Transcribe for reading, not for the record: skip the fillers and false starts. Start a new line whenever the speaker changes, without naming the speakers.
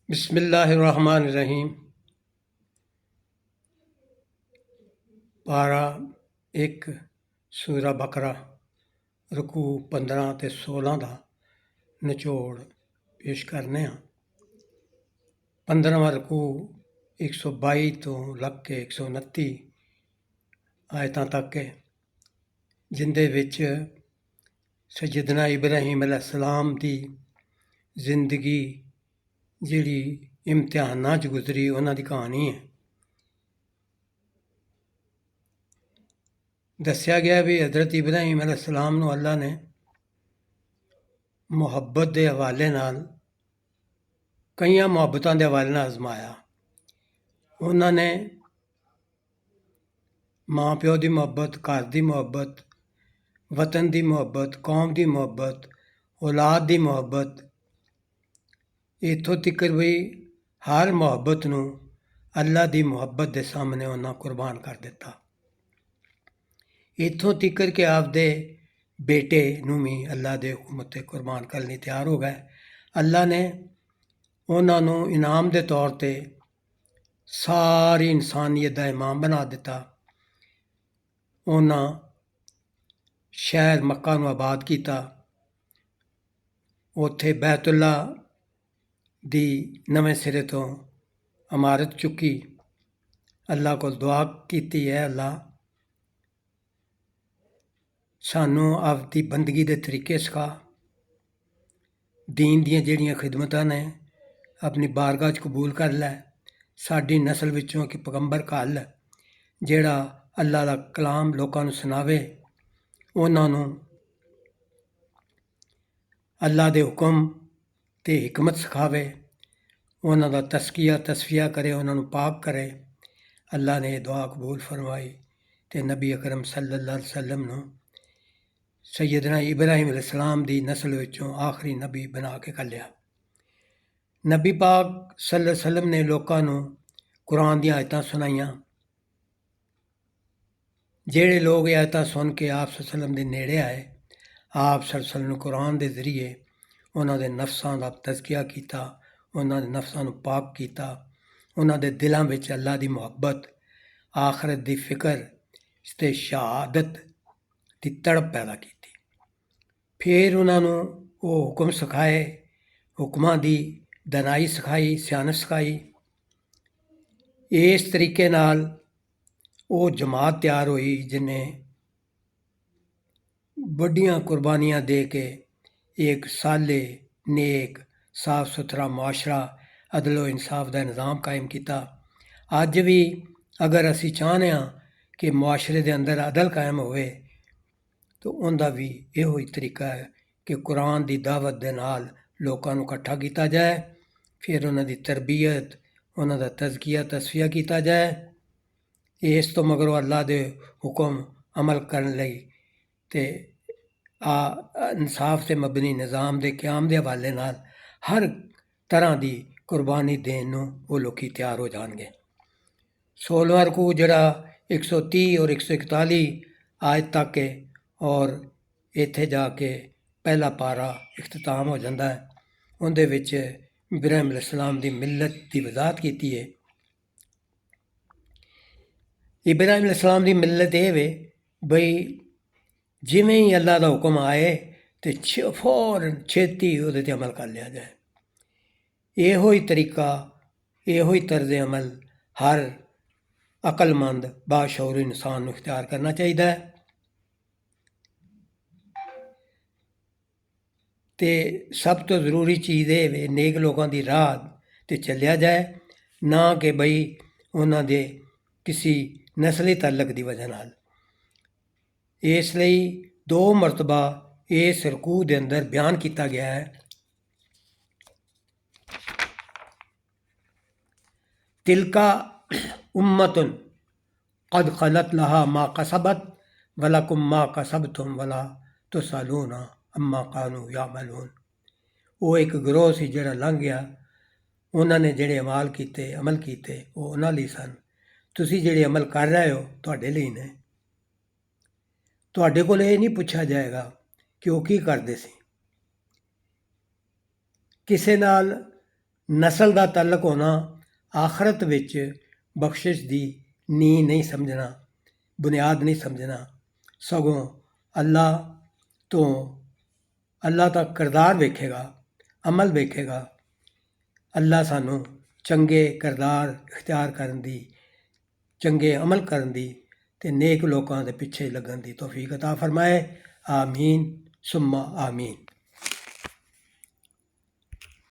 बिस्मिल्लाहिर्रहमानिर्रहीम। पारा 1 सूरा बकरा रुकू 15 ते 16 का निचोड़ पेश करने। 15वां रुकू 122 तो लग के 129 आयतां तक है, जिंदे विच सैयदना इब्राहीम अलैहिस्सलाम दी जिंदगी जिहड़ी इम्तिहानां च गुजरी उन्हां दी कहानी है। दस्सिया गया भी हज़रत इब्राहीम अलैहिस्सलाम नूं अल्लाह ने मुहब्बत के हवाले नाल कई मुहब्बतां के हवाले नाल आजमाया। उन्होंने माँ प्यो की मुहब्बत, घर की मुहब्बत, वतन की मुहब्बत, कौम की मुहब्बत, औलाद की मुहब्बत, इत्थों तिकर भी हर मुहब्बत नूं अल्लाह की मुहब्बत के सामने उन्हें कुर्बान कर दिता। इत्थों तिकर के आपदे बेटे नूं भी अल्लाह के हुक्म ते कुर्बान करने तैयार हो गए। अल्लाह ने उन्होंने इनाम के तौर पर सारी इंसानियत का इमाम बना दिता। उन्हें शहर मक्का नूं आबाद किया, उत्थे बैतुल्ला दी नवें सिरे तो इमारत चुकी। अल्लाह को दुआ की है, अल्लाह सानू आपकी बंदगी के तरीके सिखा, दीन दियां जिहड़ियां खिदमतां ने अपनी बारगाह च कबूल कर लै। साडी नस्ल विचों कि पैगंबर घल जिहड़ा अल्लाह का कलाम लोकां नूं सुनावे, उन्हां नूं अल्लाह के हुक्म ते हिकमत सिखावे, उन्हां दा तस्किया तस्फिया करे, उन्हां नूं पाक करे। अल्लाह ने दुआ कबूल फरमाई ते नबी अकरम सल्लल्लाहु अलैहि वसल्लम नूं सैयदना इब्राहीम अलैहिस्सलाम दी नस्ल विचों आखिरी नबी बना के घल्लिया। नबी पाक सल्लल्लाहु अलैहि वसल्लम ने लोकां नूं कुरान दी आयतां सुनाइयां। जेड़े लोग ये आयतां सुन के आप सल्लल्लाहु अलैहि वसल्लम दे नेड़े आए, आप सल्लल्लाहु अलैहि वसल्लम ने कुरान के जरिए उन्हां दे नफ्सां दा तज़किया कीता, उन्हां दे नफ्सां नूं पाक कीता, उन्हां दे दिलां विच अल्लाह दी मुहब्बत, आखरत दी फिकर ते शहादत दी तड़प पैदा की। फिर उन्होंने वो हुक्म सिखाए, हुक्मां दी दनाई सिखाई, सियानत सिखाई। इस तरीके नाल वो जमात तैयार हुई जिन्हें बड़ियां कुर्बानियां दे के एक साले, नेक, साफ सुथरा मुआशरा, अदलो इंसाफ का निज़ाम कायम किया। अज भी अगर असी चाहते हैं कि मुआशरे के अंदर अदल कायम होवे, तो उनका भी यो ही तरीका है कि कुरान की दावत के नाल लोगों को इकट्ठा किया जाए, फिर उन्होंने तरबीयत, उन्होंने तज़किया तस्फिया किया जाए। इस तो मगरों अल्लाह के हुक्म अमल करने लई ते इंसाफ से मबनी निज़ाम के क्याम के हवाले नाल हर तरह की कुर्बानी देने नूं वो लोग तैयार हो जाएंगे। 16वां रुकू जिहड़ा 130 और 141 आज तक है, और इत्थे जाके पहला पारा इख्तिताम हो जाता है। उहदे विच इब्राहीम अलैहिस्सलाम की मिलत की वजाहत की है। इब्राहीम अलैहिस्सलाम की मिलत ये वे बई जिमें ही अल्लाह का हुक्म आए तो फौरन छेती उहदे ते अमल कर लिया जाए। इहो ही तरीका, इहो ही तर्ज अमल हर अकलमंद बाशऊर इंसान को इख्तियार करना चाहिए। तो सब तो जरूरी चीज़ ये वे नेक लोगों की राह ते चलिया जाए, ना कि बई उन्होंने किसी नस्ली तलक की वजह नाल। इसलिए 2 मरतबा इस रकू के अंदर बयान किया गया है, तिलका उम्मतुन कद खलत लहा मा कसबत वलकुम मा कसबतुम वला तुसअलूना अम्मा कानू यामलून। वो एक गिरोह सी जिहड़ा लंघ गया, उन्होंने जिहड़े अमाल किए, अमल किए, वो उन्हां लई सन। तुसीं जिहड़े अमल कर रहे हो तुहाडे लई ने। तुहाडे कोल ये नहीं पूछा जाएगा कि वो की करदे सी। किसे नाल ਨਸਲ ਦਾ ਤਾਲੁਕ ਹੋਣਾ ਆਖਰਤ ਵਿੱਚ ਬਖਸ਼ਿਸ਼ ਦੀ ਨੀਂਹ ਨਹੀਂ ਸਮਝਣਾ, ਬੁਨਿਆਦ ਨਹੀਂ ਸਮਝਣਾ, ਸਗੋਂ ਅੱਲਾ ਦਾ ਕਿਰਦਾਰ ਵੇਖੇਗਾ, ਅਮਲ ਵੇਖੇਗਾ। ਅੱਲਾ ਸਾਨੂੰ ਚੰਗੇ ਕਿਰਦਾਰ ਇਖਤਿਆਰ ਕਰਨ ਦੀ, ਚੰਗੇ ਅਮਲ ਕਰਨ ਦੀ ਅਤੇ ਨੇਕ ਲੋਕਾਂ ਦੇ ਪਿੱਛੇ ਲੱਗਣ ਦੀ ਤੌਫੀਕ ਅਤਾ ਫਰਮਾਏ। ਆਮੀਨ ਸੁੰਮਾ ਆਮੀਨ।